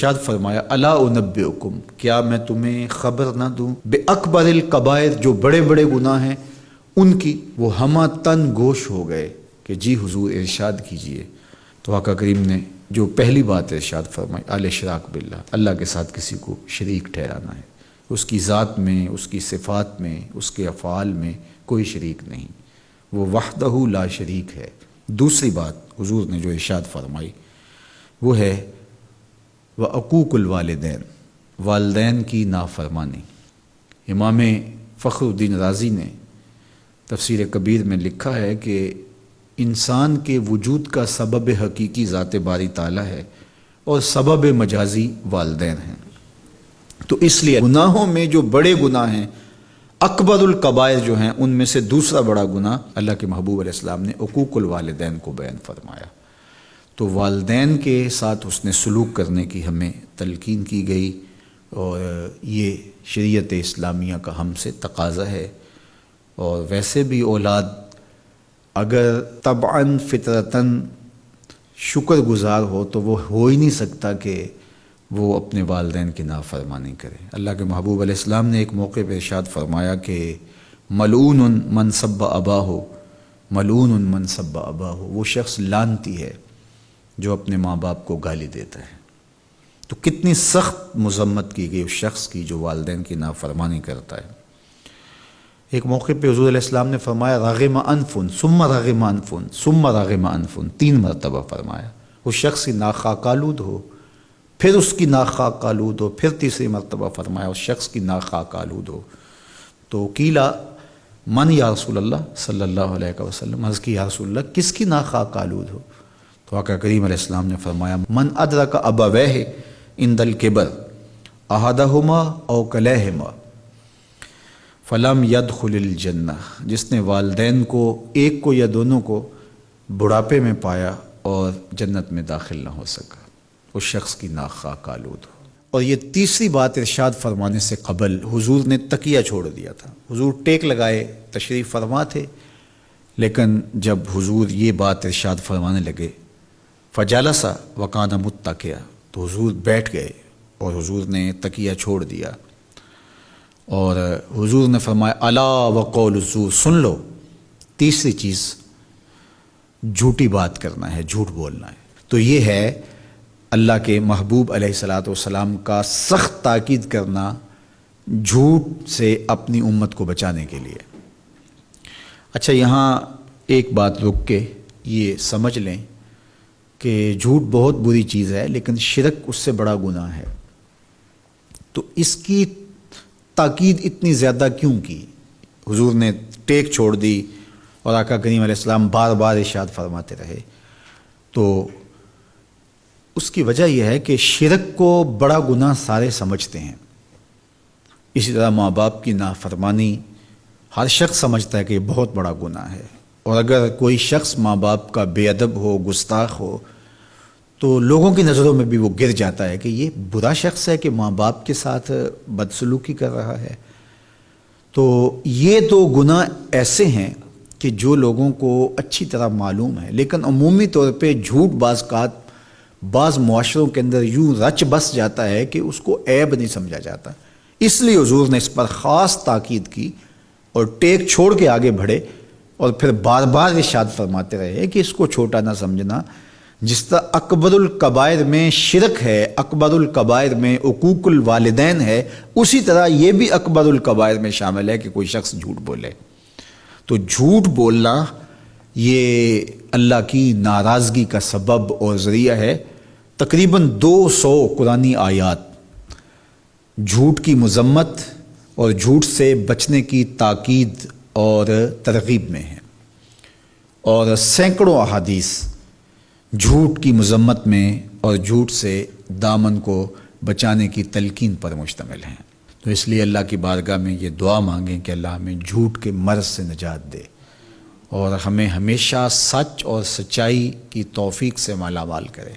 ارشاد فرمایا الا انبئکم، کیا میں تمہیں خبر نہ دوں باکبر الکبائر، جو بڑے بڑے گناہ ہیں ان کی. وہ ہمہ تن گوش ہو گئے کہ جی حضور ارشاد کیجئے. تو آقا کریم نے جو پہلی بات ارشاد فرمائی الاشراک باللہ، اللہ کے ساتھ کسی کو شریک ٹھہرانا ہے. اس کی ذات میں، اس کی صفات میں، اس کے افعال میں کوئی شریک نہیں، وہ وحدہ لا شریک ہے. دوسری بات حضور نے جو ارشاد فرمائی وہ ہے وعقوق الوالدین، والدین کی نافرمانی. امام فخر الدین رازی نے تفسیر کبیر میں لکھا ہے کہ انسان کے وجود کا سبب حقیقی ذات باری تعالیٰ ہے اور سبب مجازی والدین ہیں. تو اس لیے گناہوں میں جو بڑے گناہ ہیں، اکبر الکبائر جو ہیں، ان میں سے دوسرا بڑا گناہ اللہ کے محبوب علیہ السلام نے عقوق الوالدین کو بیان فرمایا. تو والدین کے ساتھ حسن سلوک کرنے کی ہمیں تلقین کی گئی، اور یہ شریعت اسلامیہ کا ہم سے تقاضا ہے. اور ویسے بھی اولاد اگر طبعاً فطرتاً شکر گزار ہو تو وہ ہو ہی نہیں سکتا کہ وہ اپنے والدین کی نافرمانی کرے. اللہ کے محبوب علیہ السلام نے ایک موقع پہ ارشاد فرمایا کہ ملعون من سب اباہ، ملعون من سب اباہ، وہ شخص لعنتی ہے جو اپنے ماں باپ کو گالی دیتا ہے. تو کتنی سخت مذمت کی گئی اس شخص کی جو والدین کی نافرمانی کرتا ہے. ایک موقع پہ حضور علیہ السلام نے فرمایا رغم انف ثم رغم انف ثم رغم انف، 3 مرتبہ فرمایا. اس شخص کی ناک خاک آلود ہو، پھر اس کی ناک خاک آلود ہو، پھر تیسری مرتبہ فرمایا اس شخص کی ناک خاک آلود ہو. تو قیلا من یا رسول اللہ صلی اللہ علیہ وسلم، عرض کی یا رسول اللہ کس کی ناک خاک آلود ہو؟ تو آقا کریم علیہ السلام نے فرمایا من ادرک ابویہ عند الکبر احدہما او کلیہما فلم یدخل الجنہ، جس نے والدین کو، ایک کو یا دونوں کو، بڑھاپے میں پایا اور جنت میں داخل نہ ہو سکا، اس شخص کی ناک خاک آلود ہو. اور یہ تیسری بات ارشاد فرمانے سے قبل حضور نے تکیہ چھوڑ دیا تھا. حضور ٹیک لگائے تشریف فرما تھے، لیکن جب حضور یہ بات ارشاد فرمانے لگے فجلسا وکان متکئا، تو حضور بیٹھ گئے اور حضور نے تکیہ چھوڑ دیا. اور حضور نے فرمایا الا وقول الزور، سن لو تیسری چیز جھوٹی بات کرنا ہے، جھوٹ بولنا ہے. تو یہ ہے اللہ کے محبوب علیہ الصلاۃ والسلام کا سخت تاکید کرنا جھوٹ سے اپنی امت کو بچانے کے لیے. اچھا یہاں ایک بات رک کے یہ سمجھ لیں کہ جھوٹ بہت بری چیز ہے، لیکن شرک اس سے بڑا گناہ ہے. تو اس کی تاکید اتنی زیادہ کیوں کی؟ حضور نے ٹیک چھوڑ دی اور آقا کریم علیہ السلام بار بار ارشاد فرماتے رہے. تو اس کی وجہ یہ ہے کہ شرک کو بڑا گناہ سارے سمجھتے ہیں. اسی طرح ماں باپ کی نافرمانی ہر شخص سمجھتا ہے کہ یہ بہت بڑا گناہ ہے. اور اگر کوئی شخص ماں باپ کا بے ادب ہو، گستاخ ہو، تو لوگوں کی نظروں میں بھی وہ گر جاتا ہے کہ یہ برا شخص ہے کہ ماں باپ کے ساتھ بدسلوکی کر رہا ہے. تو یہ دو گناہ ایسے ہیں کہ جو لوگوں کو اچھی طرح معلوم ہے، لیکن عمومی طور پہ جھوٹ بعض معاشروں کے اندر یوں رچ بس جاتا ہے کہ اس کو عیب نہیں سمجھا جاتا. اس لیے حضور نے اس پر خاص تاکید کی اور ٹیک چھوڑ کے آگے بڑھے اور پھر بار بار ارشاد فرماتے رہے کہ اس کو چھوٹا نہ سمجھنا. جس طرح اکبر الکبائر میں شرک ہے، اکبر الکبائر میں عقوق الوالدین ہے، اسی طرح یہ بھی اکبر الکبائر میں شامل ہے کہ کوئی شخص جھوٹ بولے. تو جھوٹ بولنا یہ اللہ کی ناراضگی کا سبب اور ذریعہ ہے. تقریباً 200 قرآنی آیات جھوٹ کی مذمت اور جھوٹ سے بچنے کی تاکید اور ترغیب میں ہیں، اور سینکڑوں احادیث جھوٹ کی مذمت میں اور جھوٹ سے دامن کو بچانے کی تلقین پر مشتمل ہیں. تو اس لیے اللہ کی بارگاہ میں یہ دعا مانگیں کہ اللہ ہمیں جھوٹ کے مرض سے نجات دے اور ہمیں ہمیشہ سچ اور سچائی کی توفیق سے مالا مال کرے.